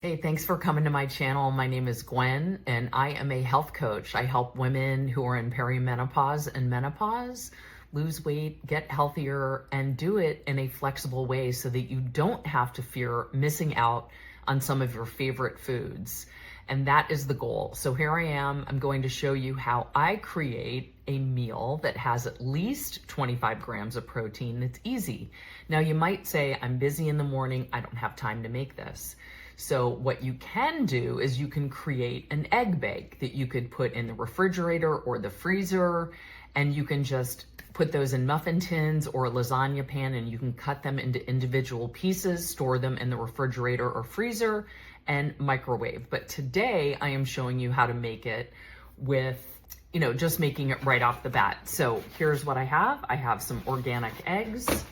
Hey, thanks for coming to my channel. My name is Gwen, and I am a health coach. I help women who are in perimenopause and menopause lose weight, get healthier, and do it in a flexible way so that you don't have to fear missing out on some of your favorite foods. And that is the goal. So here I am. I'm going to show you how I create a meal that has at least 25 grams of protein. It's easy. Now you might say, I'm busy in the morning. I don't have time to make this. So what you can do is you can create an egg bake that you could put in the refrigerator or the freezer, and you can just put those in muffin tins or a lasagna pan, and you can cut them into individual pieces, store them in the refrigerator or freezer, and microwave. But today I am showing you how to make it with, just making it right off the bat. So here's what I have. I have some organic eggs.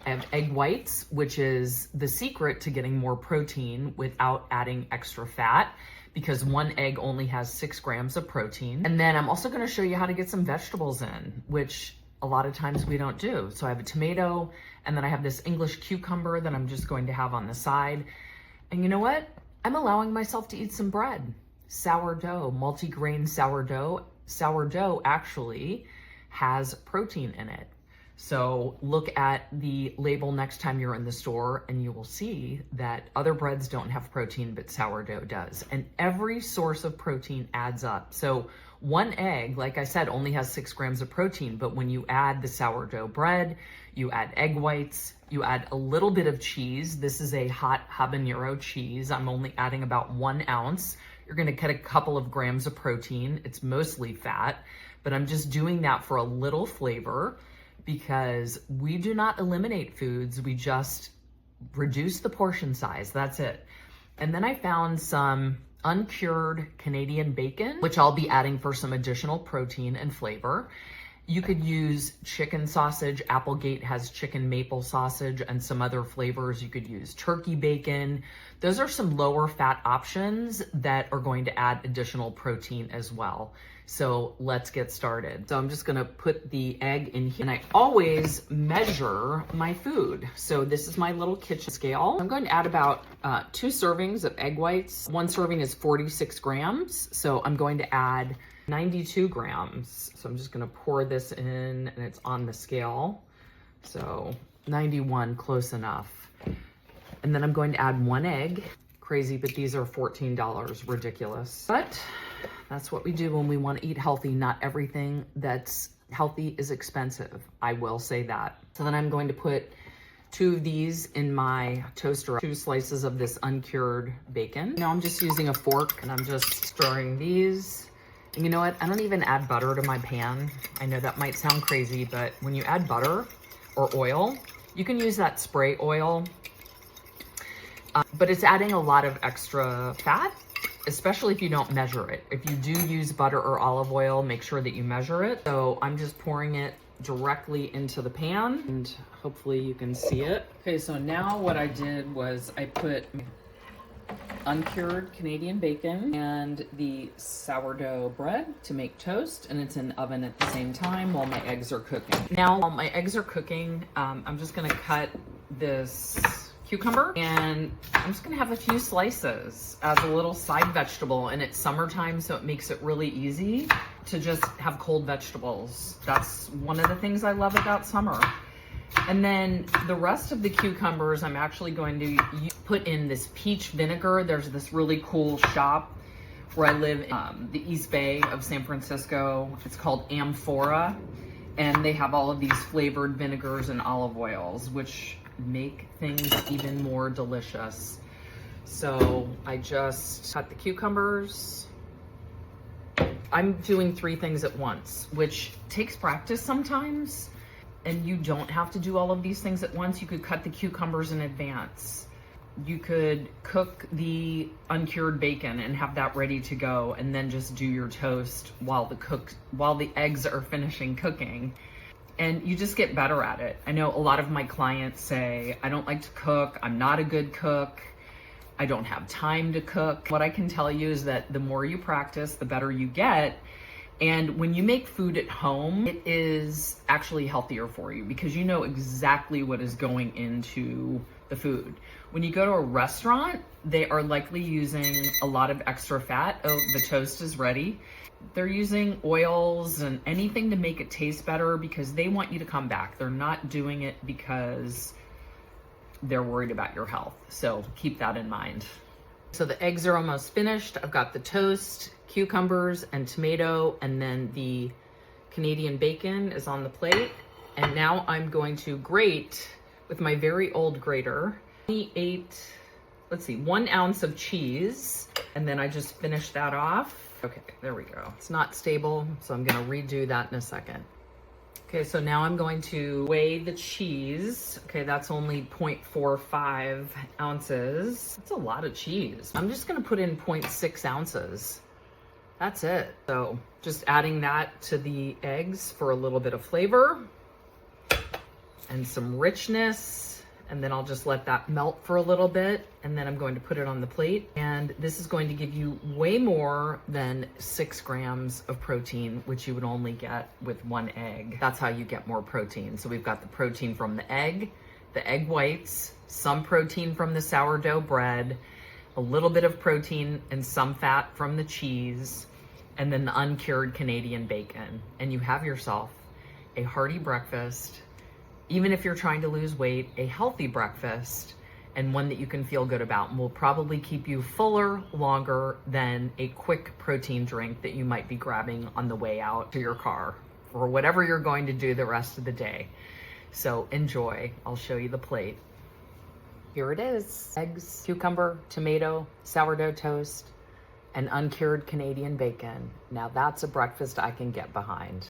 I have egg whites, which is the secret to getting more protein without adding extra fat, because one egg only has 6 grams of protein. And then I'm also going to show you how to get some vegetables in, which a lot of times we don't do. So I have a tomato, and then I have this English cucumber that I'm just going to have on the side. And you know what? I'm allowing myself to eat some bread. Sourdough, multigrain sourdough. Sourdough actually has protein in it. So look at the label next time you're in the store and you will see that other breads don't have protein, but sourdough does. And every source of protein adds up. So one egg, like I said, only has 6 grams of protein, but when you add the sourdough bread, you add egg whites, you add a little bit of cheese. This is a hot habanero cheese. I'm only adding about 1 ounce. You're gonna get a couple of grams of protein. It's mostly fat, but I'm just doing that for a little flavor, because we do not eliminate foods, we just reduce the portion size, that's it. And then I found some uncured Canadian bacon, which I'll be adding for some additional protein and flavor. You could use chicken sausage. Applegate has chicken maple sausage and some other flavors. You could use turkey bacon. Those are some lower fat options that are going to add additional protein as well. So let's get started. So I'm just gonna put the egg in here, and I always measure my food. So this is my little kitchen scale. I'm going to add about 2 servings of egg whites. 1 serving is 46 grams. So I'm going to add 92 grams. So I'm just gonna pour this in, and it's on the scale. So 91, close enough. And then I'm going to add 1 egg. Crazy, but these are $14, ridiculous. But that's what we do when we want to eat healthy. Not everything that's healthy is expensive. I will say that. So then I'm going to put 2 of these in my toaster, 2 slices of this uncured bacon. Now I'm just using a fork, and I'm just stirring these. And you know what? I don't even add butter to my pan. I know that might sound crazy, but when you add butter or oil, you can use that spray oil, but it's adding a lot of extra fat, especially if you don't measure it. If you do use butter or olive oil, make sure that you measure it. So I'm just pouring it directly into the pan, and hopefully you can see it. Okay, so now what I did was I put uncured Canadian bacon and the sourdough bread to make toast, and it's in the oven at the same time while my eggs are cooking. Now while my eggs are cooking, I'm just gonna cut this cucumber, and I'm just gonna have a few slices as a little side vegetable. And it's summertime, so it makes it really easy to just have cold vegetables. That's one of the things I love about summer. And then the rest of the cucumbers, I'm actually going to put in this peach vinegar. There's this really cool shop where I live in the East Bay of San Francisco. It's called Amphora, and they have all of these flavored vinegars and olive oils, which make things even more delicious. So I just cut the cucumbers. I'm doing 3 things at once, which takes practice sometimes, and you don't have to do all of these things at once. You could cut the cucumbers in advance. You could cook the uncured bacon and have that ready to go, and then just do your toast while the eggs are finishing cooking. And you just get better at it. I know a lot of my clients say, I don't like to cook, I'm not a good cook, I don't have time to cook. What I can tell you is that the more you practice, the better you get. And when you make food at home, it is actually healthier for you, because you know exactly what is going into the food. When you go to a restaurant, they are likely using a lot of extra fat. Oh, the toast is ready. They're using oils and anything to make it taste better because they want you to come back. They're not doing it because they're worried about your health. So keep that in mind. So the eggs are almost finished. I've got the toast, cucumbers, and tomato, and then the Canadian bacon is on the plate. And now I'm going to grate with my very old grater. 1 ounce of cheese, and then I just finished that off. Okay, there we go. It's not stable, so I'm gonna redo that in a second. Okay, so now I'm going to weigh the cheese. Okay, that's only 0.45 ounces. That's a lot of cheese. I'm just gonna put in 0.6 ounces. That's it. So just adding that to the eggs for a little bit of flavor and some richness. And then I'll just let that melt for a little bit, and then I'm going to put it on the plate. And this is going to give you way more than 6 grams of protein, which you would only get with 1 egg. That's how you get more protein. So we've got the protein from the egg whites, some protein from the sourdough bread, a little bit of protein and some fat from the cheese, and then the uncured Canadian bacon. And you have yourself a hearty breakfast. Even if you're trying to lose weight, a healthy breakfast, and one that you can feel good about, and will probably keep you fuller longer than a quick protein drink that you might be grabbing on the way out to your car or whatever you're going to do the rest of the day. So enjoy. I'll show you the plate. Here it is. Eggs, cucumber, tomato, sourdough toast, and uncured Canadian bacon. Now that's a breakfast I can get behind.